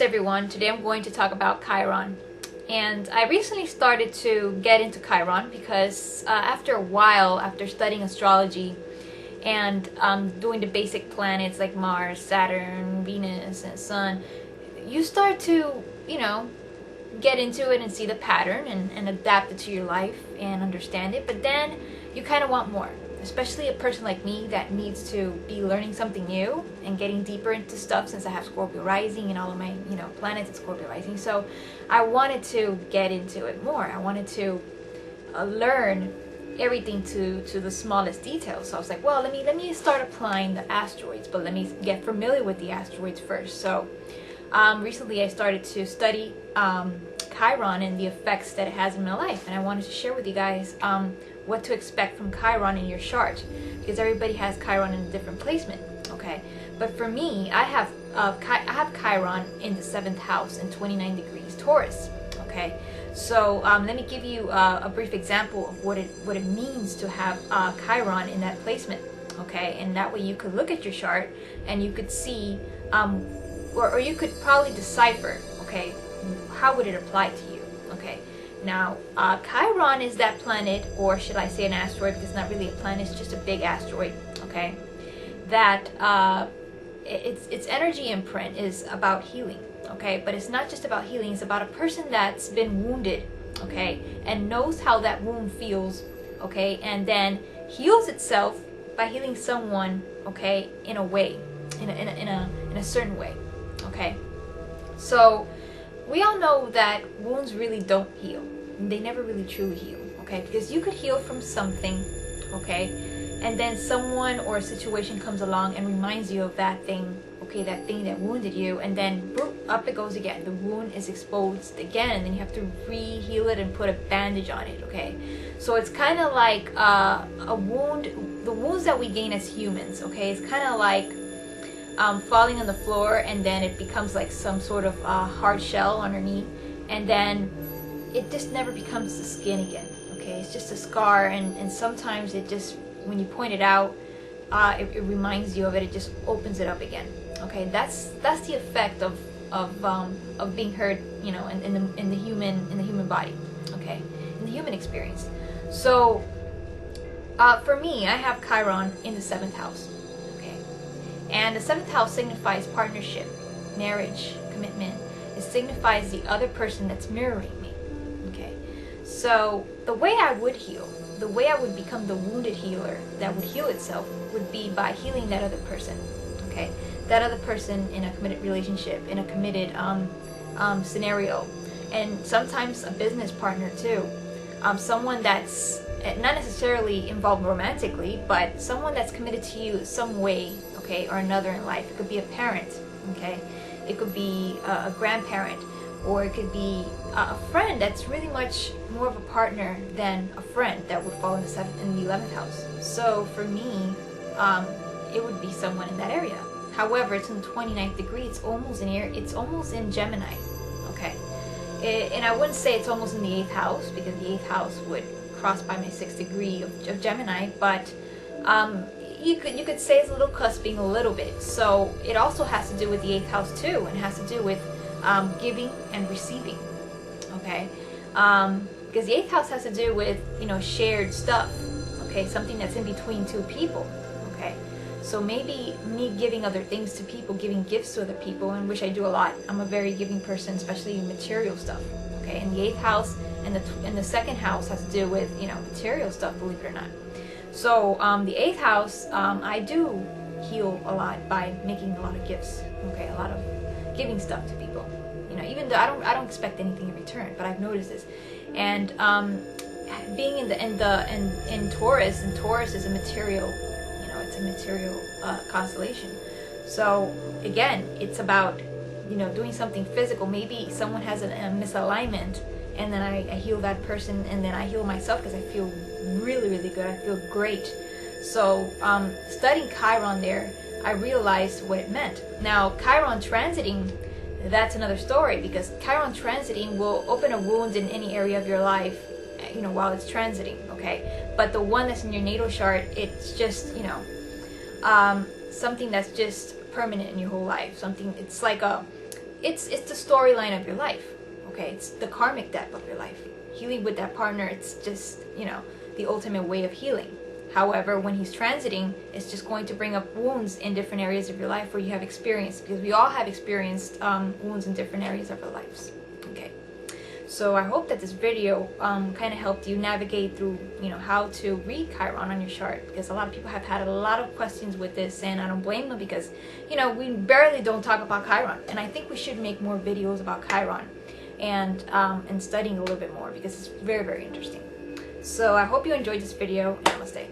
Everyone, today I'm going to talk about Chiron, and I recently started to get into Chiron because after a while, after studying astrology and doing the basic planets like Mars, Saturn, Venus, and Sun, you start to get into it and see the pattern and adapt it to your life and understand it, but then you kind of want more, especially a person like me that needs to be learning something new and getting deeper into stuff, since I have Scorpio rising and all of my planets in Scorpio rising. So I wanted to get into it more. I wanted to learn everything to the smallest details. So I was like, well, let me start applying the asteroids, but let me get familiar with the asteroids first. So recently I started to study Chiron and the effects that it has in my life, and I wanted to share with you guys what to expect from Chiron in your chart, because everybody has Chiron in a different placement. Okay, but for me, I have Chiron in the 7th house in 29 degrees Taurus. Okay, so let me give you a brief example of what it means to have Chiron in that placement. Okay, and that way you could look at your chart and you could see, or you could probably decipher, okay, how would it apply to you. Okay, now Chiron is that planet, or should I say an asteroid, because it's not really a planet, it's just a big asteroid. Okay, that its energy imprint is about healing. Okay, but it's not just about healing, it's about a person that's been wounded, okay, and knows how that wound feels, okay, and then heals itself by healing someone, okay, in a way, in a certain way. Okay, so we all know that wounds really don't heal. They never really truly heal. Okay, because you could heal from something, okay, and then someone or a situation comes along and reminds you of that thing, okay, that thing that wounded you, and then boop, up it goes again. The wound is exposed again, and then you have to re-heal it and put a bandage on it. Okay, so it's kind of like a wound. The wounds that we gain as humans, okay, it's kind of like falling on the floor, and then it becomes like some sort of hard shell underneath, and then it just never becomes the skin again. Okay, it's just a scar, and sometimes it just, when you point it out, it reminds you of it. It just opens it up again. Okay, that's the effect of being hurt, in the human body. Okay, in the human experience. So for me, I have Chiron in the 7th house. And the 7th house signifies partnership, marriage, commitment. It signifies the other person that's mirroring me. Okay, so the way I would heal, the way I would become the wounded healer that would heal itself, would be by healing that other person. Okay, that other person in a committed relationship, in a committed scenario, and sometimes a business partner too. Someone that's not necessarily involved romantically, but someone that's committed to you some way, okay, or another in life. It could be a parent, okay, it could be a grandparent, or it could be a friend that's really much more of a partner than a friend that would fall in the 11th house. So for me, it would be someone in that area. However, it's in the 29th degree. It's almost in Gemini. Okay, and I wouldn't say it's almost in the 8th house, because the 8th house would cross by my 6th degree of Gemini, but you could say it's a little cusping a little bit. So it also has to do with the 8th house too, and has to do with giving and receiving. Okay, because the 8th house has to do with shared stuff. Okay, something that's in between two people. Okay, so maybe me giving other things to people, giving gifts to other people, and which I do a lot. I'm a very giving person, especially material stuff. Okay, and the 8th house and the 2nd house has to do with material stuff, believe it or not. So the 8th house, I do heal a lot by making a lot of gifts. Okay, a lot of giving stuff to people. Even though I don't expect anything in return, but I've noticed this. And being in Taurus, and Taurus is a material, it's a material constellation. So again, it's about doing something physical. Maybe someone has a misalignment, and then I heal that person, and then I heal myself because I feel really, really good. I feel great. So studying Chiron there, I realized what it meant. Now Chiron transiting, that's another story, because Chiron transiting will open a wound in any area of your life, while it's transiting. Okay, but the one that's in your natal chart, it's just something that's just permanent in your whole life. Something, it's like it's the storyline of your life. Okay, it's the karmic debt of your life. Healing with that partner, it's just, you know, the ultimate way of healing. However, when he's transiting, it's just going to bring up wounds in different areas of your life where you have experienced, because we all have experienced wounds in different areas of our lives. Okay, so I hope that this video kind of helped you navigate through, you know, how to read Chiron on your chart, because a lot of people have had a lot of questions with this, and I don't blame them, because, you know, we barely don't talk about Chiron, and I think we should make more videos about Chiron and studying a little bit more, because it's very, very interesting. So I hope you enjoyed this video, and namaste.